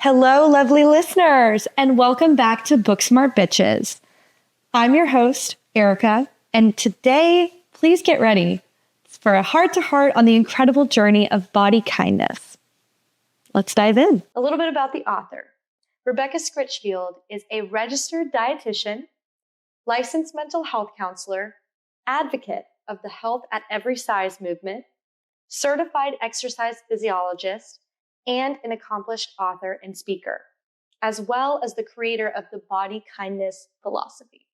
Hello, lovely listeners, and welcome back to Book Smart Bitches. I'm your host, Erica, and today, please get ready for a heart-to-heart on the incredible journey of body kindness. Let's dive in. A little bit about the author. Rebecca Scritchfield is a registered dietitian, licensed mental health counselor, advocate of the Health at Every Size movement, certified exercise physiologist, and an accomplished author and speaker, as well as the creator of the body kindness philosophy.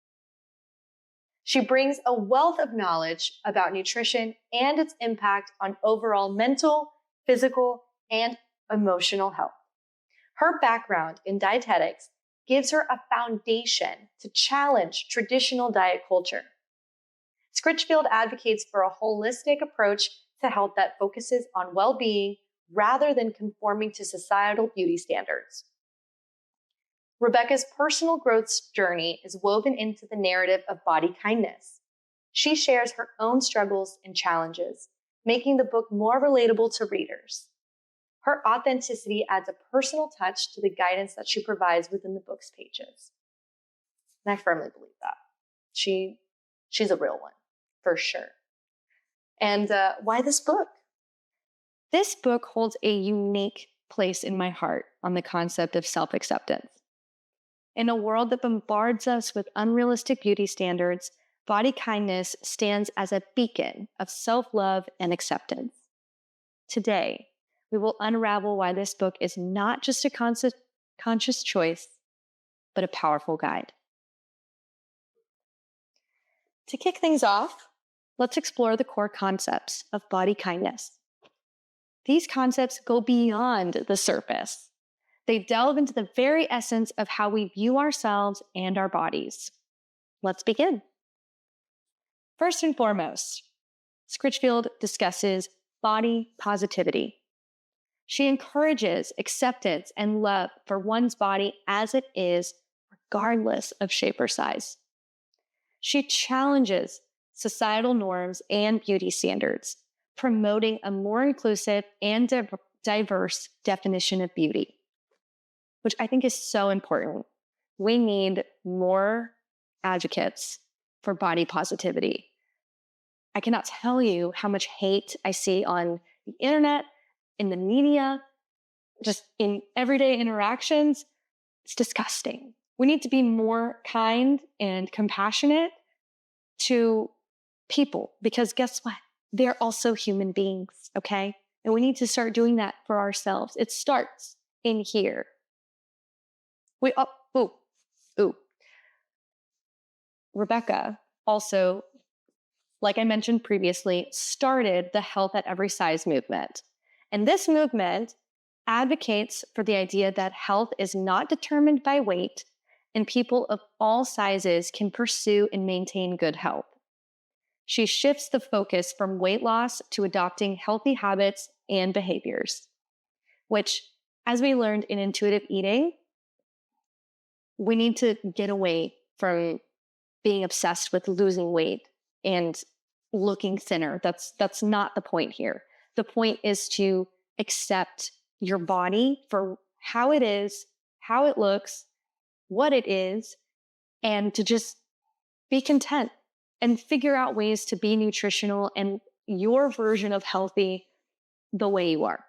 She brings a wealth of knowledge about nutrition and its impact on overall mental, physical, and emotional health. Her background in dietetics gives her a foundation to challenge traditional diet culture. Scritchfield advocates for a holistic approach to health that focuses on well-being rather than conforming to societal beauty standards. Rebecca's personal growth journey is woven into the narrative of body kindness. She shares her own struggles and challenges, making the book more relatable to readers. Her authenticity adds a personal touch to the guidance that she provides within the book's pages. And I firmly believe that. She's a real one, for sure. And why this book? This book holds a unique place in my heart on the concept of self-acceptance. In a world that bombards us with unrealistic beauty standards, body kindness stands as a beacon of self-love and acceptance. Today, we will unravel why this book is not just a conscious choice, but a powerful guide. To kick things off, let's explore the core concepts of body kindness. These concepts go beyond the surface. They delve into the very essence of how we view ourselves and our bodies. Let's begin. First and foremost, Scritchfield discusses body positivity. She encourages acceptance and love for one's body as it is, regardless of shape or size. She challenges societal norms and beauty standards, promoting a more inclusive and diverse definition of beauty, which I think is so important. We need more advocates for body positivity. I cannot tell you how much hate I see on the internet, in the media, just in everyday interactions. It's disgusting. We need to be more kind and compassionate to people because guess what? They're also human beings, okay? And we need to start doing that for ourselves. It starts in here. Rebecca also, like I mentioned previously, started the Health at Every Size movement. And this movement advocates for the idea that health is not determined by weight and people of all sizes can pursue and maintain good health. She shifts the focus from weight loss to adopting healthy habits and behaviors, which, as we learned in intuitive eating, we need to get away from being obsessed with losing weight and looking thinner. That's not the point here. The point is to accept your body for how it is, how it looks, what it is, and to just be content and figure out ways to be nutritional and your version of healthy the way you are.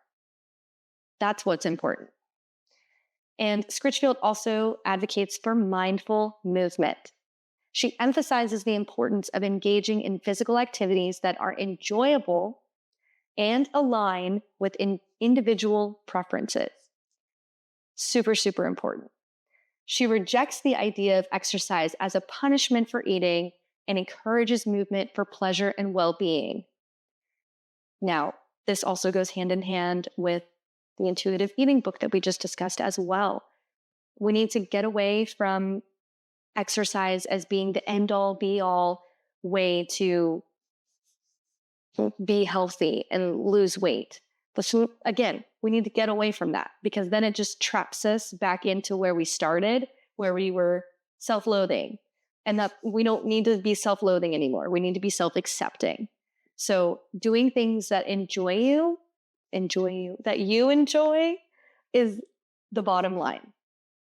That's what's important. And Scritchfield also advocates for mindful movement. She emphasizes the importance of engaging in physical activities that are enjoyable and align with individual preferences. Super, super important. She rejects the idea of exercise as a punishment for eating and encourages movement for pleasure and well-being. Now, this also goes hand in hand with the intuitive eating book that we just discussed as well. We need to get away from exercise as being the end-all, be-all way to be healthy and lose weight. But again, we need to get away from that because then it just traps us back into where we started, where we were self-loathing. And that we don't need to be self-loathing anymore. We need to be self-accepting. So doing things that that you enjoy is the bottom line,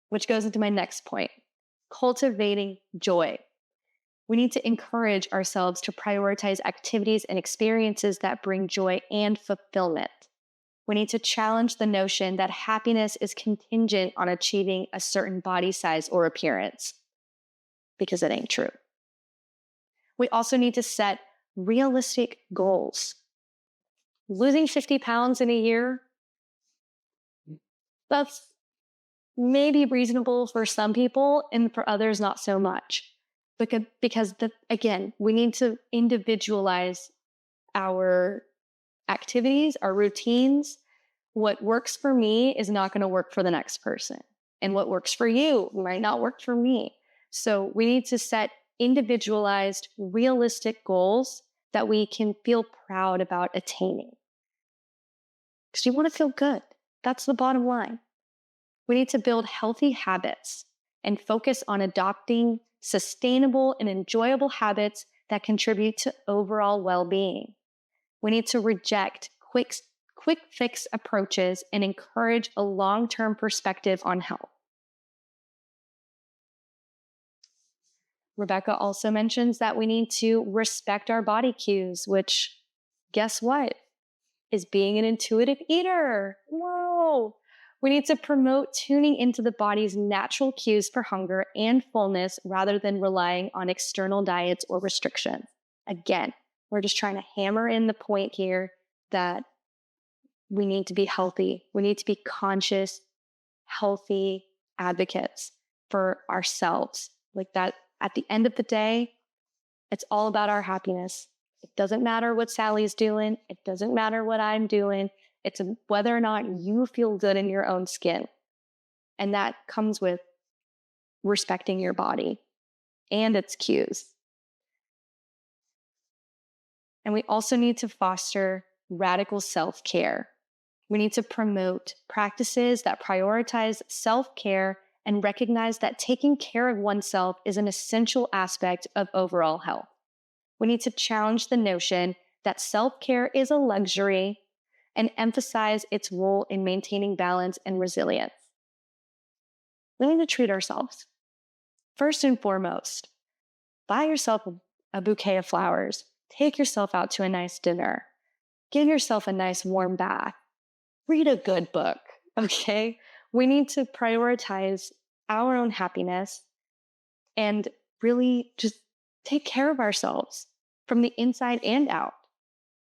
which goes into my next point, cultivating joy. We need to encourage ourselves to prioritize activities and experiences that bring joy and fulfillment. We need to challenge the notion that happiness is contingent on achieving a certain body size or appearance, because it ain't true. We also need to set realistic goals. Losing 50 pounds in a year, that's maybe reasonable for some people, and for others, not so much. Because again, we need to individualize our activities, our routines. What works for me is not going to work for the next person. And what works for you might not work for me. So we need to set individualized, realistic goals that we can feel proud about attaining. Because you want to feel good. That's the bottom line. We need to build healthy habits and focus on adopting sustainable and enjoyable habits that contribute to overall well-being. We need to reject quick fix approaches and encourage a long-term perspective on health. Rebecca also mentions that we need to respect our body cues, which, guess what, is being an intuitive eater. Whoa! We need to promote tuning into the body's natural cues for hunger and fullness rather than relying on external diets or restrictions. Again, we're just trying to hammer in the point here that we need to be healthy. We need to be conscious, healthy advocates for ourselves. Like that, at the end of the day, it's all about our happiness. It doesn't matter what Sally's doing. It doesn't matter what I'm doing. It's whether or not you feel good in your own skin. And that comes with respecting your body and its cues. And we also need to foster radical self-care. We need to promote practices that prioritize self-care and recognize that taking care of oneself is an essential aspect of overall health. We need to challenge the notion that self-care is a luxury and emphasize its role in maintaining balance and resilience. We need to treat ourselves. First and foremost, buy yourself a bouquet of flowers. Take yourself out to a nice dinner. Give yourself a nice warm bath. Read a good book, okay? We need to prioritize our own happiness and really just take care of ourselves from the inside and out.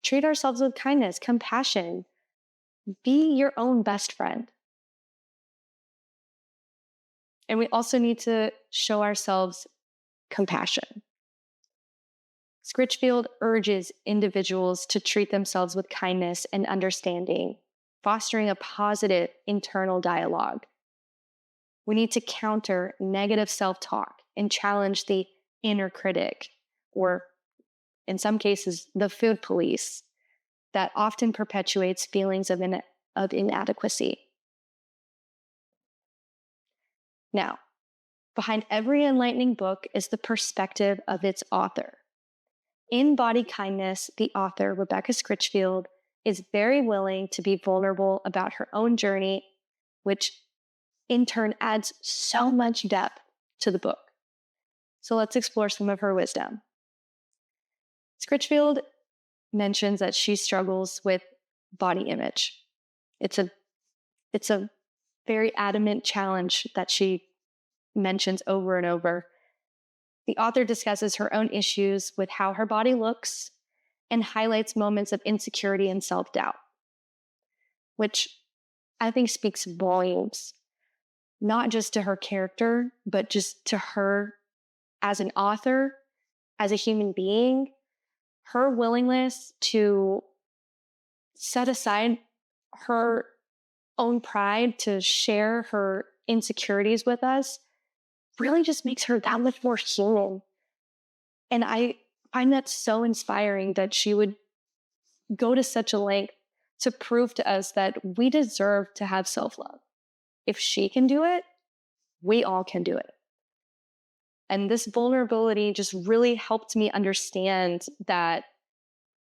Treat ourselves with kindness, compassion. Be your own best friend. And we also need to show ourselves compassion. Scritchfield urges individuals to treat themselves with kindness and understanding, fostering a positive internal dialogue. We need to counter negative self-talk and challenge the inner critic, or in some cases, the food police, that often perpetuates feelings of inadequacy. Now, behind every enlightening book is the perspective of its author. In Body Kindness, the author, Rebecca Scritchfield, is very willing to be vulnerable about her own journey, which in turn adds so much depth to the book. So let's explore some of her wisdom. Scritchfield mentions that she struggles with body image. It's a very adamant challenge that she mentions over and over. The author discusses her own issues with how her body looks and highlights moments of insecurity and self-doubt, which I think speaks volumes, not just to her character, but just to her as an author, as a human being. Her willingness to set aside her own pride to share her insecurities with us really just makes her that much more human. And I find that so inspiring that she would go to such a length to prove to us that we deserve to have self-love. If she can do it, we all can do it. And this vulnerability just really helped me understand that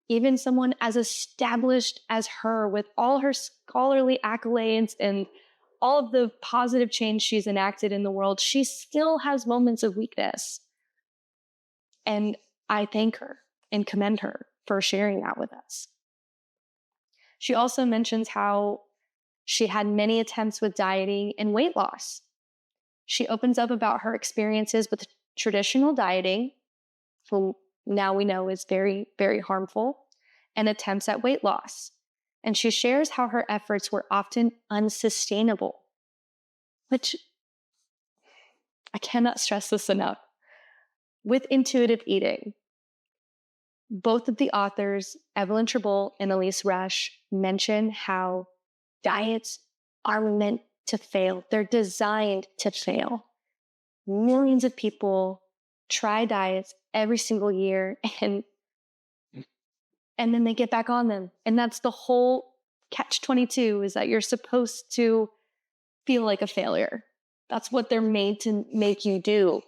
even someone as established as her, with all her scholarly accolades and all of the positive change she's enacted in the world, she still has moments of weakness. And I thank her and commend her for sharing that with us. She also mentions how she had many attempts with dieting and weight loss. She opens up about her experiences with traditional dieting, who now we know is very, very harmful, and attempts at weight loss. And she shares how her efforts were often unsustainable, which I cannot stress this enough. With intuitive eating, both of the authors, Evelyn Tribble and Elise Resch, mention how diets are meant to fail. They're designed to fail. Millions of people try diets every single year and then they get back on them. And that's the whole catch-22, is that you're supposed to feel like a failure. That's what they're made to make you do.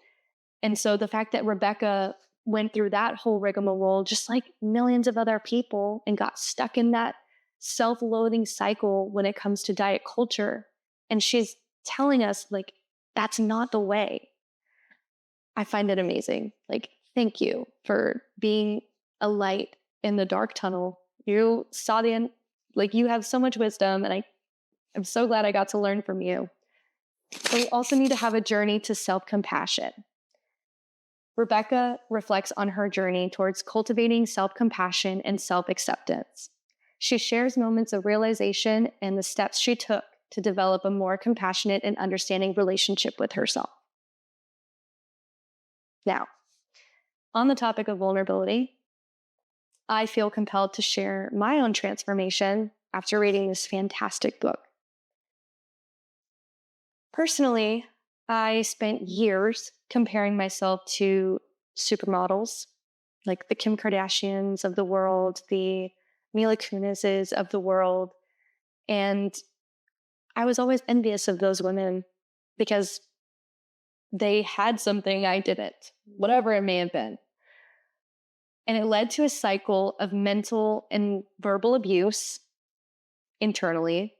And so the fact that Rebecca went through that whole rigmarole, just like millions of other people, and got stuck in that self-loathing cycle when it comes to diet culture. And she's telling us, like, that's not the way. I find it amazing. Like, thank you for being a light in the dark tunnel. You saw the end, like, you have so much wisdom, and I'm so glad I got to learn from you. But we also need to have a journey to self-compassion. Rebecca reflects on her journey towards cultivating self-compassion and self-acceptance. She shares moments of realization and the steps she took to develop a more compassionate and understanding relationship with herself. Now, on the topic of vulnerability, I feel compelled to share my own transformation after reading this fantastic book. Personally, I spent years comparing myself to supermodels, like the Kim Kardashians of the world, the Mila Kunises of the world. And I was always envious of those women because they had something I didn't, whatever it may have been. And it led to a cycle of mental and verbal abuse internally.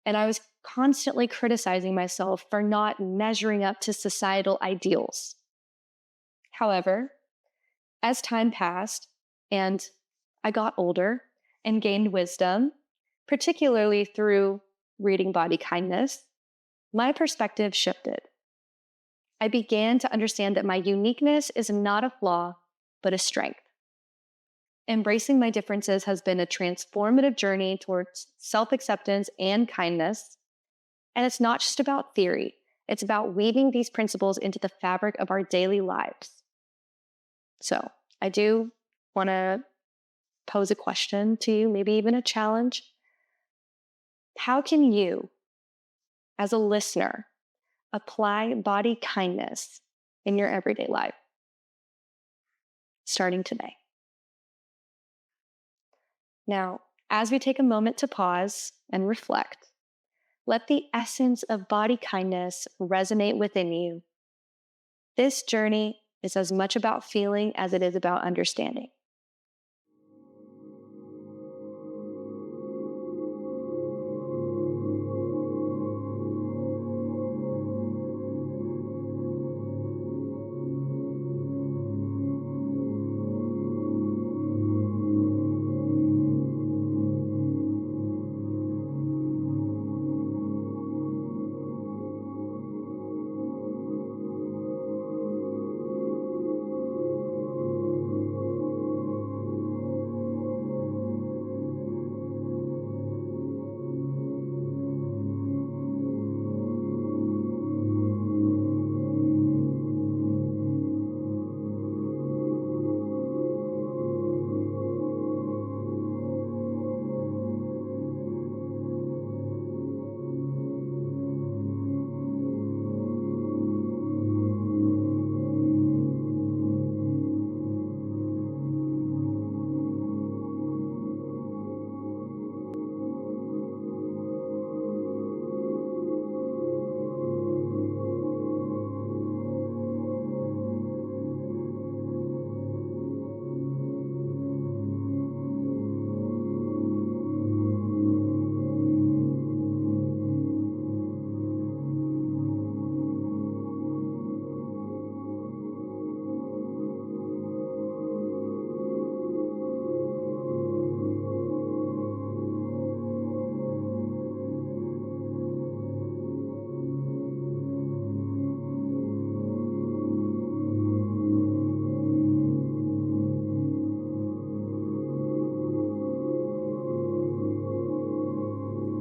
And I was constantly criticizing myself for not measuring up to societal ideals. However, as time passed and I got older and gained wisdom, particularly through reading Body Kindness, my perspective shifted. I began to understand that my uniqueness is not a flaw, but a strength. Embracing my differences has been a transformative journey towards self-acceptance and kindness. And it's not just about theory. It's about weaving these principles into the fabric of our daily lives. So I do want to pose a question to you, maybe even a challenge. How can you, as a listener, apply body kindness in your everyday life, starting today? Now, as we take a moment to pause and reflect, let the essence of body kindness resonate within you. This journey is as much about feeling as it is about understanding.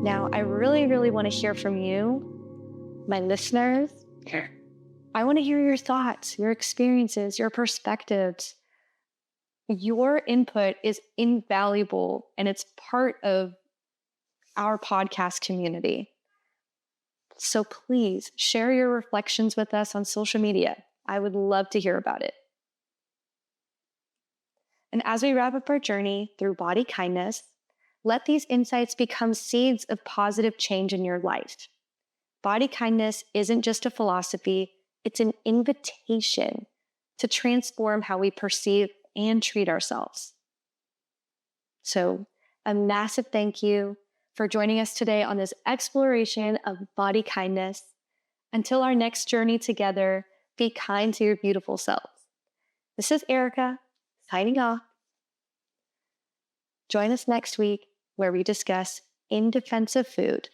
Now, I really, really want to hear from you, my listeners. I want to hear your thoughts, your experiences, your perspectives. Your input is invaluable, and it's part of our podcast community. So please share your reflections with us on social media. I would love to hear about it. And as we wrap up our journey through body kindness, let these insights become seeds of positive change in your life. Body kindness isn't just a philosophy, it's an invitation to transform how we perceive and treat ourselves. So, a massive thank you for joining us today on this exploration of body kindness. Until our next journey together, be kind to your beautiful self. This is Erica, signing off. Join us next week where we discuss in defense of food.